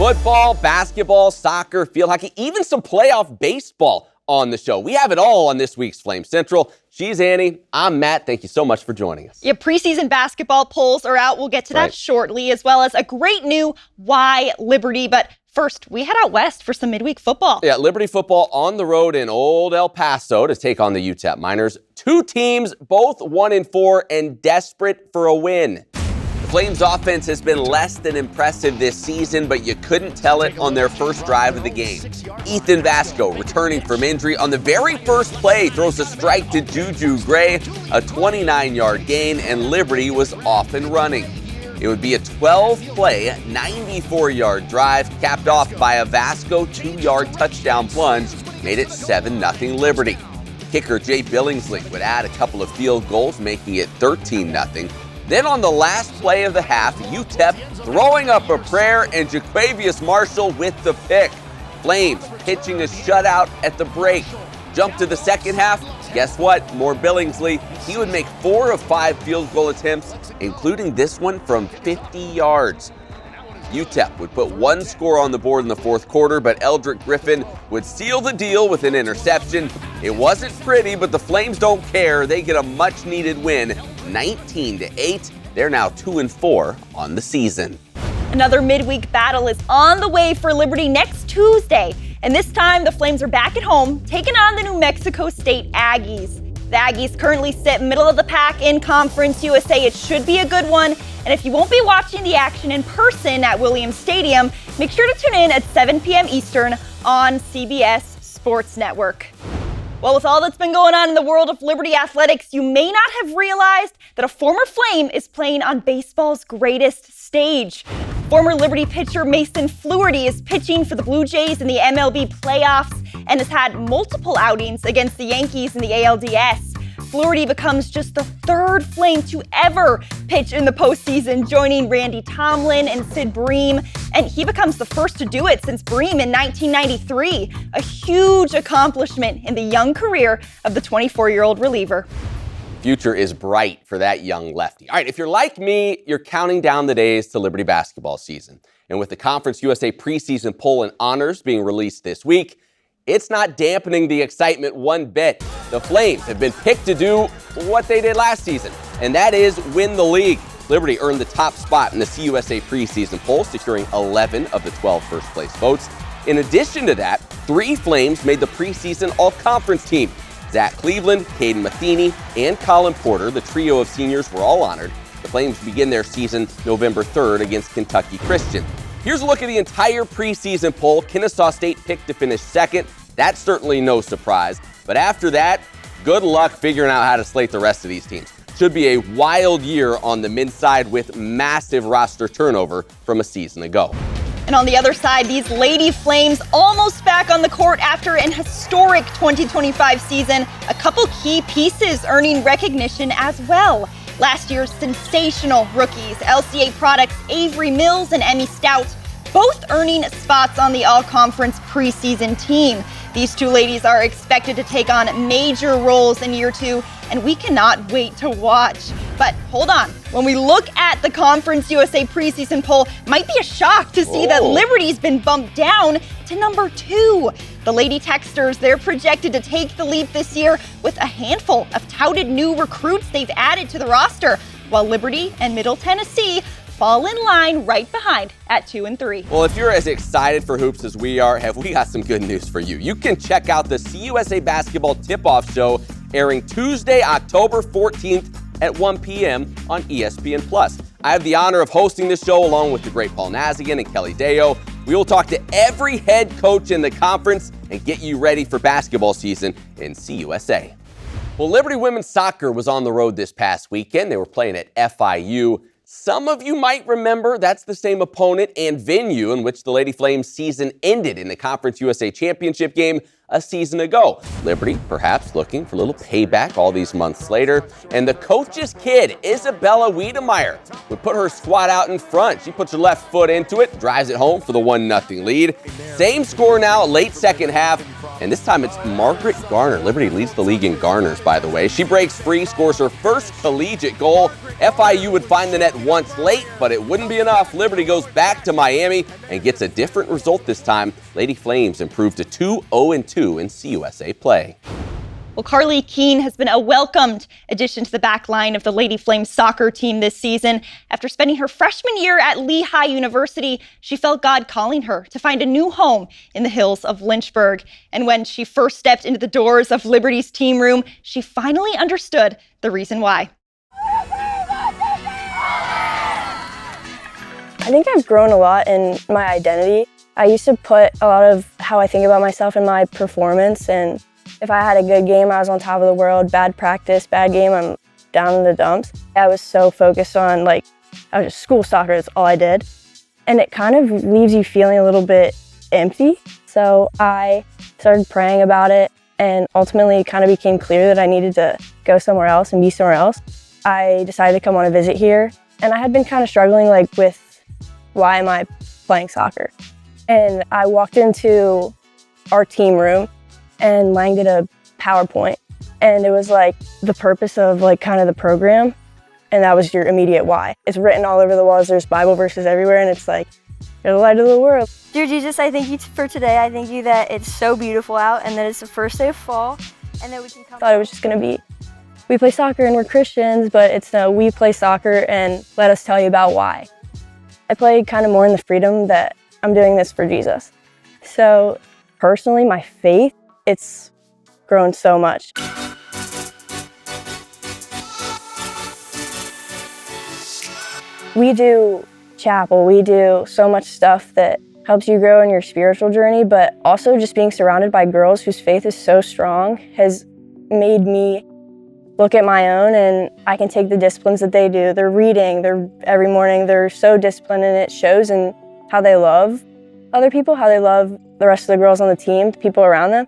Football, basketball, soccer, field hockey, even some playoff baseball on the show. We have it all on this week's Flame Central. She's Annie. I'm Matt. Thank you so much for joining us. Yeah, preseason basketball polls are out. We'll get to that shortly, as well as a great new Why Liberty. But first, we head out west for some midweek football. Yeah, Liberty football on the road in old El Paso to take on the UTEP Miners. Two teams, both 1-4 and desperate for a win. The Flames offense has been less than impressive this season, but you couldn't tell it on their first drive of the game. Ethan Vasco, returning from injury on the very first play, throws a strike to Juju Gray, a 29-yard gain, and Liberty was off and running. It would be a 12-play, 94-yard drive, capped off by a Vasco 2-yard touchdown plunge, made it 7-0 Liberty. Kicker Jay Billingsley would add a couple of field goals, making it 13-0. Then on the last play of the half, UTEP throwing up a prayer and Jaquavius Marshall with the pick. Flames pitching a shutout at the break. Jump to the second half. Guess what? More Billingsley. He would make 4 of 5 field goal attempts, including this one from 50 yards. UTEP would put one score on the board in the fourth quarter, but Eldrick Griffin would seal the deal with an interception. It wasn't pretty, but the Flames don't care. They get a much-needed win, 19-8. They're now 2-4 on the season. Another midweek battle is on the way for Liberty next Tuesday. And this time, the Flames are back at home, taking on the New Mexico State Aggies. The Aggies currently sit middle of the pack in Conference USA. It should be a good one. And if you won't be watching the action in person at Williams Stadium, make sure to tune in at 7 p.m. Eastern on CBS Sports Network. Well, with all that's been going on in the world of Liberty athletics, you may not have realized that a former Flame is playing on baseball's greatest stage. Former Liberty pitcher Mason Fluharty is pitching for the Blue Jays in the MLB playoffs and has had multiple outings against the Yankees in the ALDS. Fluharty becomes just the third Flame to ever pitch in the postseason, joining Randy Tomlin and Sid Bream, and he becomes the first to do it since Bream in 1993. A huge accomplishment in the young career of the 24-year-old reliever. Future is bright for that young lefty. All right, if you're like me, you're counting down the days to Liberty basketball season. And with the Conference USA preseason poll and honors being released this week, it's not dampening the excitement one bit. The Flames have been picked to do what they did last season, and that is win the league. Liberty earned the top spot in the CUSA preseason poll, securing 11 of the 12 first-place votes. In addition to that, 3 Flames made the preseason all-conference team. Zach Cleveland, Caden Matheny, and Colin Porter, the trio of seniors, were all honored. The Flames begin their season November 3rd against Kentucky Christian. Here's a look at the entire preseason poll. Kennesaw State picked to finish second. That's certainly no surprise. But after that, good luck figuring out how to slate the rest of these teams. Should be a wild year on the men's side with massive roster turnover from a season ago. And on the other side, these Lady Flames almost back on the court after an historic 2025 season. A couple key pieces earning recognition as well. Last year's sensational rookies, LCA products Avery Mills and Emmy Stout, both earning spots on the all-conference preseason team. These two ladies are expected to take on major roles in year 2, and we cannot wait to watch. But hold on, when we look at the Conference USA preseason poll, might be a shock to see that Liberty's been bumped down to number 2. The Lady Texters, they're projected to take the leap this year with a handful of touted new recruits they've added to the roster, while Liberty and Middle Tennessee fall in line right behind at 2 and 3. Well, if you're as excited for hoops as we are, we got some good news for you. You can check out the CUSA Basketball Tip-Off Show airing Tuesday, October 14th at 1 p.m. on ESPN+. I have the honor of hosting this show along with the great Paul Nazigan and Kelly Deo. We will talk to every head coach in the conference and get you ready for basketball season in CUSA. Well, Liberty women's soccer was on the road this past weekend. They were playing at FIU. Some of you might remember that's the same opponent and venue in which the Lady Flames season ended in the Conference USA Championship game a season ago. Liberty perhaps looking for a little payback all these months later. And the coach's kid, Isabella Wiedemeyer, would put her squad out in front. She puts her left foot into it, drives it home for the 1-0 lead. Same score now, late second half. And this time it's Margaret Garner. Liberty leads the league in garners, by the way. She breaks free, scores her first collegiate goal. FIU would find the net once late, but it wouldn't be enough. Liberty goes back to Miami and gets a different result this time. Lady Flames improved to 2-0-2 in CUSA play. Well, Carly Keene has been a welcomed addition to the back line of the Lady Flames soccer team this season. After spending her freshman year at Lehigh University, she felt God calling her to find a new home in the hills of Lynchburg. And when she first stepped into the doors of Liberty's team room, she finally understood the reason why. I think I've grown a lot in my identity. I used to put a lot of how I think about myself in my performance, and if I had a good game, I was on top of the world. Bad practice, bad game, I'm down in the dumps. I was so focused on, I was just school soccer, that's all I did. And it kind of leaves you feeling a little bit empty. So I started praying about it, and ultimately it kind of became clear that I needed to go somewhere else and be somewhere else. I decided to come on a visit here, and I had been kind of struggling with why am I playing soccer? And I walked into our team room and Lang did a PowerPoint, and it was the purpose of kind of the program, and that was your immediate why. It's written all over the walls, there's Bible verses everywhere, and it's you're the light of the world. Dear Jesus, I thank you for today. I thank you that it's so beautiful out and that it's the first day of fall and that we can come. I thought it was just gonna be, we play soccer and we're Christians, but it's no, we play soccer and let us tell you about why. I play kind of more in the freedom that I'm doing this for Jesus. So personally, my faith, it's grown so much. We do chapel, we do so much stuff that helps you grow in your spiritual journey, but also just being surrounded by girls whose faith is so strong has made me look at my own, and I can take the disciplines that they do. They're reading, every morning, they're so disciplined, and it shows in how they love other people, how they love the rest of the girls on the team, the people around them.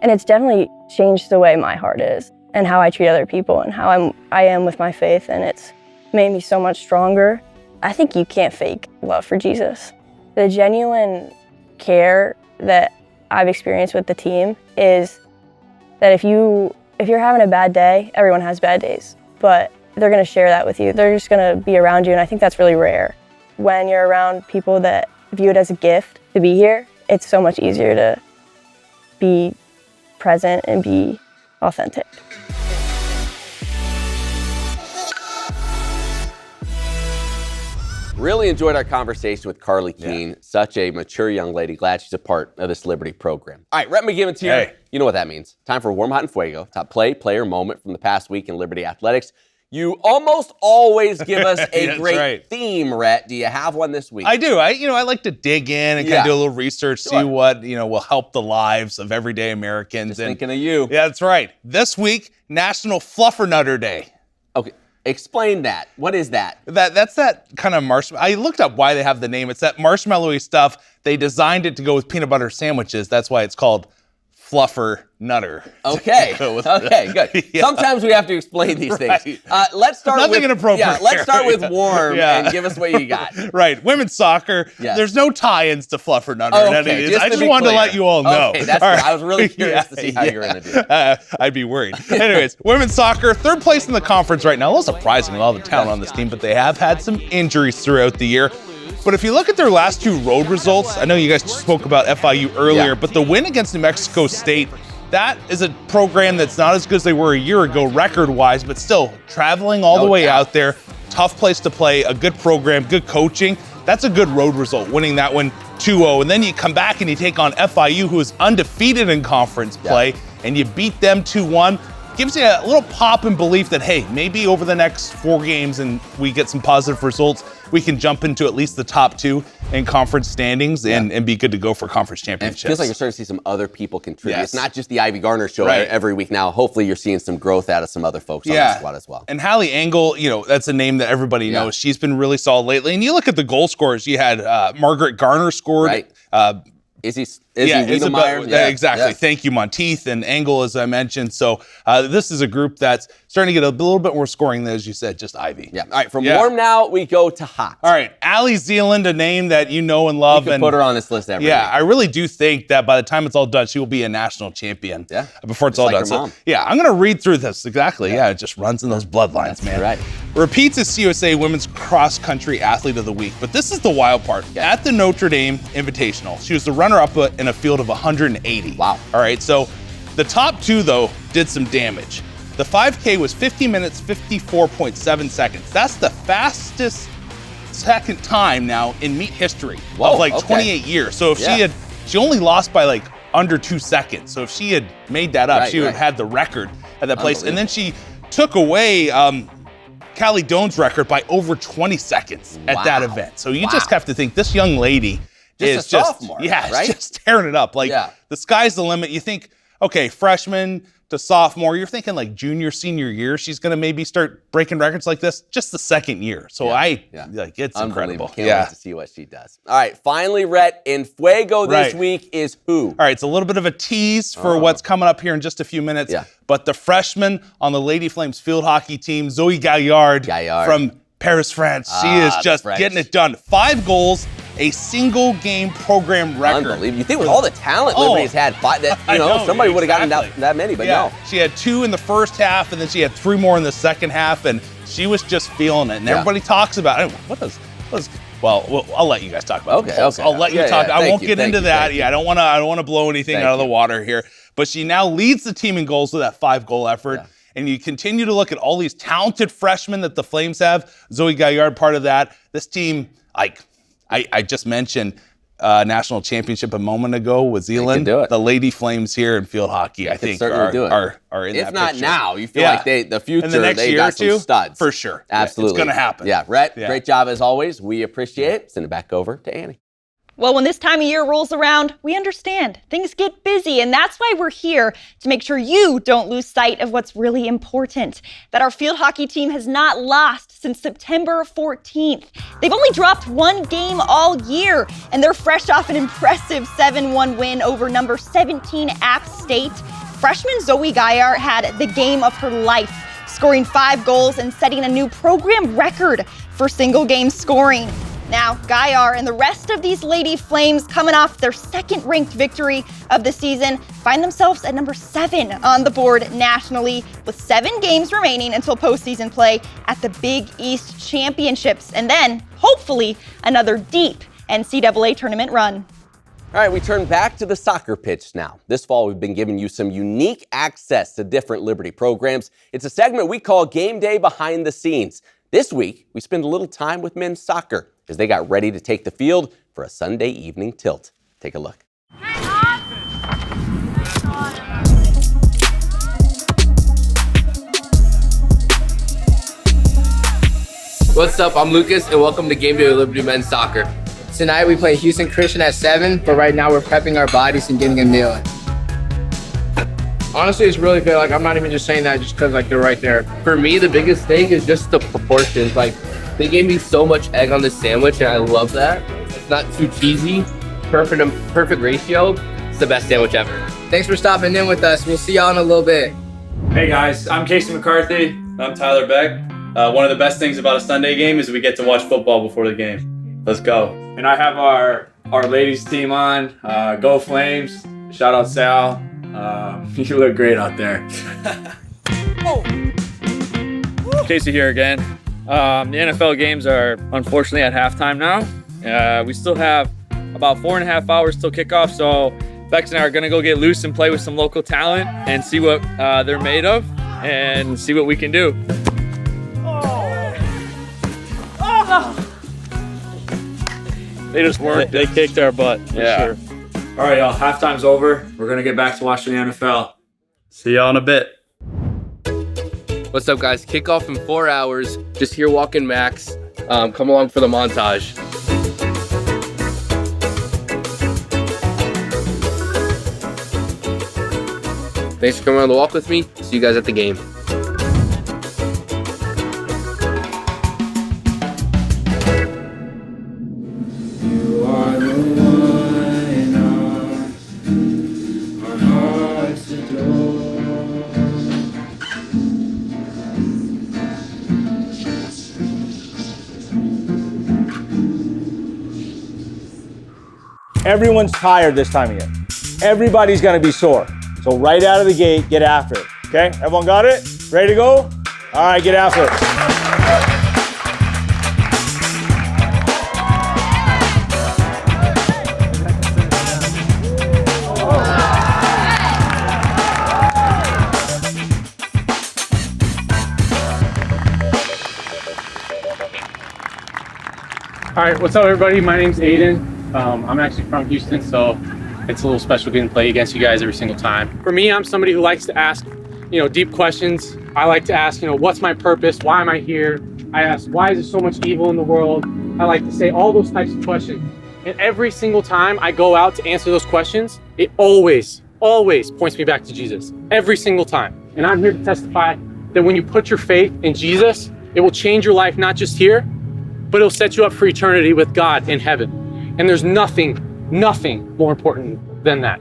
And it's definitely changed the way my heart is and how I treat other people and how I am with my faith, and it's made me so much stronger. I think you can't fake love for Jesus. The genuine care that I've experienced with the team is that if you're having a bad day, everyone has bad days, but they're gonna share that with you. They're just gonna be around you, and I think that's really rare. When you're around people that view it as a gift to be here, it's so much easier to be present and be authentic. Really enjoyed our conversation with Carly Keene. Yeah. Such a mature young lady. Glad she's a part of this Liberty program. All right, Rhett McGibbons here. Hey. You know what that means. Time for Warm, Hot, and Fuego. Top player moment from the past week in Liberty athletics. You almost always give us a great theme, Rhett. Do you have one this week? I do. I like to dig in and kind of do a little research, see what will help the lives of everyday Americans. Just thinking of you. Yeah, that's right. This week, National Fluffernutter Day. Okay. Explain that. What is that? That's that kind of marshmallow. I looked up why they have the name. It's that marshmallowy stuff. They designed it to go with peanut butter sandwiches. That's why it's called Fluffer Nutter. Okay. Okay, good. Yeah. Sometimes we have to explain these things. Let's start Nothing inappropriate. Yeah, let's start with warm and give us what you got. Right. Women's soccer. Yeah. There's no tie-ins to Fluffer Nutter. Okay, I just wanted to let you all know. Okay, that's right. I was really curious to see how you were going to do it. I'd be worried. Anyways, women's soccer, third place in the conference right now. A little surprising with all the talent on this team, but they have had some injuries throughout the year. But if you look at their last two road results, I know you guys spoke about FIU earlier, but the win against New Mexico State, that is a program that's not as good as they were a year ago record-wise, but still traveling all the way out there, tough place to play, a good program, good coaching. That's a good road result, winning that one 2-0. And then you come back and you take on FIU, who is undefeated in conference play, and you beat them 2-1. Gives you a little pop and belief that, hey, maybe over the next 4 games and we get some positive results, we can jump into at least the top 2 in conference standings and be good to go for conference championships. And it feels like you're starting to see some other people contribute. Yes. It's not just the Ivy Garner show every week now. Hopefully you're seeing some growth out of some other folks on the squad as well. And Hallie Engel, that's a name that everybody knows. She's been really solid lately. And you look at the goal scorers. You had Margaret Garner scored. Izzy Wiedemeyer. Yeah, exactly. Yes. Thank you, Monteith and Engel, as I mentioned. So this is a group that's starting to get a little bit more scoring than, as you said, just Ivy. Yeah. All right, from warm now, we go to hot. All right, Allie Zealand, a name that you know and love. You could put her on this list every week. I really do think that by the time it's all done, she will be a national champion. Yeah. Before it's all done. So, I'm going to read through this. Exactly. Yeah, it just runs in those bloodlines, man. Right. Repeats as CUSA Women's Cross Country Athlete of the Week. But this is the wild part. Yeah. At the Notre Dame Invitational, she was the runner-up in a field of 180. Wow. All right, so the top two, though, did some damage. The 5K was 50 minutes, 54.7 seconds. That's the fastest second time now in meet history of 28 years. So if she only lost by like under 2 seconds. So if she had made that up, she would have had the record at that place. And then she took away Callie Doan's record by over 20 seconds at that event. So you just have to think this young lady is just a sophomore, right? just tearing it up. Like the sky's the limit. You think, okay, freshman to sophomore, you're thinking like junior, senior year, she's going to maybe start breaking records like this just the second year. So like it's incredible. Can't wait to see what she does. All right, finally, Rhett, in Fuego this week is who? All right, it's a little bit of a tease for what's coming up here in just a few minutes. Yeah. But the freshman on the Lady Flames field hockey team, Zoe Gaillard. from Paris, France. She is just getting it done. 5 goals, a single game program record. Unbelievable. You think with all the talent Liberty's had, somebody would have gotten that many, but no. She had 2 in the first half, and then she had 3 more in the second half, and she was just feeling it. And everybody talks about it. Well, I'll let you guys talk about it. Okay. I'll let you talk. I won't get into that. I don't want to blow anything out of the water here. But she now leads the team in goals with that 5-goal effort. Yeah. And you continue to look at all these talented freshmen that the Flames have. Zoe Gaillard, part of that. This team, I just mentioned national championship a moment ago with Zealand. The Lady Flames here in field hockey, I think, are in that picture. If not now, you feel like the future, in the next year got or two, some studs. For sure. Absolutely. It's going to happen. Yeah, Rhett, great job as always. We appreciate it. Send it back over to Annie. Well, when this time of year rolls around, we understand things get busy, and that's why we're here to make sure you don't lose sight of what's really important, that our field hockey team has not lost since September 14th. They've only dropped 1 game all year, and they're fresh off an impressive 7-1 win over number 17 App State. Freshman Zoe Gaillard had the game of her life, scoring 5 goals and setting a new program record for single game scoring. Now, Gaillard and the rest of these Lady Flames, coming off their second-ranked victory of the season, find themselves at number 7 on the board nationally, with 7 games remaining until postseason play at the Big East Championships, and then, hopefully, another deep NCAA tournament run. All right, we turn back to the soccer pitch now. This fall, we've been giving you some unique access to different Liberty programs. It's a segment we call Game Day Behind the Scenes. This week, we spend a little time with men's soccer as they got ready to take the field for a Sunday evening tilt. Take a look. What's up? I'm Lucas, and welcome to Game Day with Liberty Men's Soccer. Tonight we play Houston Christian at 7, but right now we're prepping our bodies and getting a meal in. Honestly, it's really good. I'm not even just saying that just because they're right there. For me, the biggest thing is just the proportions. They gave me so much egg on this sandwich, and I love that. It's not too cheesy. Perfect ratio. It's the best sandwich ever. Thanks for stopping in with us. We'll see y'all in a little bit. Hey guys, I'm Casey McCarthy. I'm Tyler Beck. One of the best things about a Sunday game is we get to watch football before the game. Let's go. And I have our ladies team on. Go Flames. Shout out Sal. You look great out there. Casey here again. The NFL games are unfortunately at halftime now. We still have about 4.5 hours till kickoff, so Bex and I are gonna go get loose and play with some local talent and see what they're made of and see what we can do. They just weren't. They kicked our butt. Yeah. Sure. All right, y'all. Halftime's over. We're gonna get back to watching the NFL. See y'all in a bit. What's up, guys? Kickoff in 4 hours. Just here walking Max. Come along for the montage. Thanks for coming on the walk with me. See you guys at the game. Everyone's tired this time of year. Everybody's gonna be sore. So right out of the gate, get after it, okay? Everyone got it? Ready to go? All right, get after it. All right, what's up, everybody? My name's Aiden. I'm actually from Houston, so it's a little special getting to play against you guys every single time. For me, I'm somebody who likes to ask, deep questions. I like to ask, what's my purpose? Why am I here? I ask, why is there so much evil in the world? I like to say all those types of questions. And every single time I go out to answer those questions, it always points me back to Jesus. Every single time. And I'm here to testify that when you put your faith in Jesus, it will change your life, not just here, but it'll set you up for eternity with God in heaven. And there's nothing more important than that.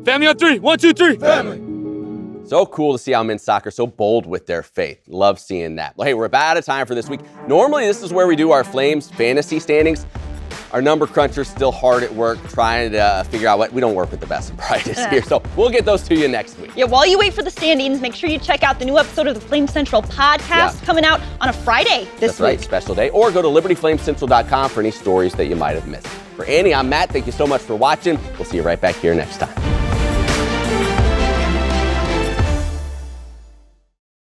Family on 3. 1, 2, 3. Family. So cool to see how men's soccer so bold with their faith. Love seeing that. Well, hey, we're about out of time for this week. Normally, this is where we do our Flames fantasy standings. Our number cruncher's still hard at work trying to figure out we don't work with the best and brightest here. So we'll get those to you next week. Yeah, while you wait for the standings, make sure you check out the new episode of the Flame Central podcast coming out on a Friday this That's right, special day. Or go to libertyflamecentral.com for any stories that you might have missed. For Annie, I'm Matt. Thank you so much for watching. We'll see you right back here next time.